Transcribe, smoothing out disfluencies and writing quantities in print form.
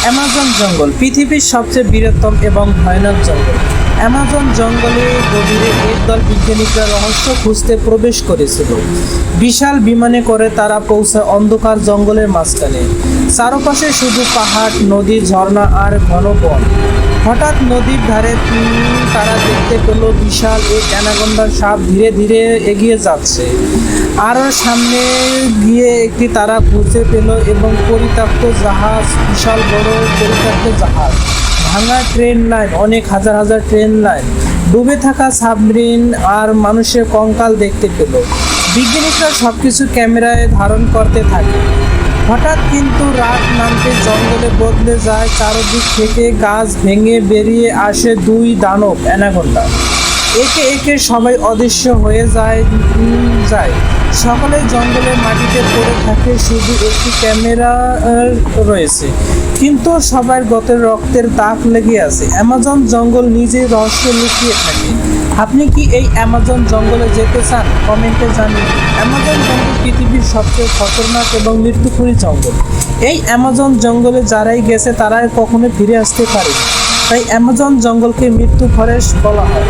Amazon জঙ্গল পৃথিবীর সবচেয়ে বৃহত্তম এবং ভয়ানক জঙ্গল। অ্যামাজন জঙ্গলে গভীরে একদল বিজ্ঞানীরা রহস্য খুঁজতে প্রবেশ করেছিল। বিশাল বিমানে করে তারা পৌঁছায় অন্ধকার জঙ্গলের মাঝখানে। চারপাশে শুধু পাহাড়, নদী, ঝর্ণা আর ঘন বন। হঠাৎ নদীর ধারে তারা দেখতে পেল বিশাল এক অ্যানাকোন্ডা সাপ ধীরে ধীরে এগিয়ে যাচ্ছে। আরও সামনে গিয়ে একটি তারা খুঁজে পেল এবং পরিত্যক্ত জাহাজ, বিশাল বড় পরিত্যক্ত জাহাজ, ভাঙা ট্রেন লাইন, অনেক হাজার হাজার ট্রেন লাইন, ডুবে থাকা সাবমেরিন আর মানুষের কঙ্কাল দেখতে পেল। বিজ্ঞানীরা সবকিছু ক্যামেরায় ধারণ করতে থাকে। হঠাৎ কিন্তু রাত নামতে জঙ্গলে বদলে যায়। চারদিক থেকে গাছ ভেঙে বেরিয়ে আসে দুই দানব অ্যানাকোন্ডা। একে একে সবাই অদৃশ্য হয়ে যায়। সকলে জঙ্গলের মাটিতে পড়ে থাকে, শুধু একটি ক্যামেরা রয়েছে, কিন্তু সবার গতের রক্তের দাগ লেগে আছে। অ্যামাজন জঙ্গল নিজেই রহস্য লুকিয়ে থাকে। আপনি কি এই অ্যামাজন জঙ্গলে যেতে চান? কমেন্টে জানিয়ে। অ্যামাজন জঙ্গল পৃথিবীর সবচেয়ে খতরনাক এবং মৃত্যুপুরী জঙ্গল। এই অ্যামাজন জঙ্গলে যারাই গেছে তারাই কখনো ফিরে আসতে পারে। তাই অ্যামাজন জঙ্গলকে মৃত্যু ফরেস্ট বলা হয়।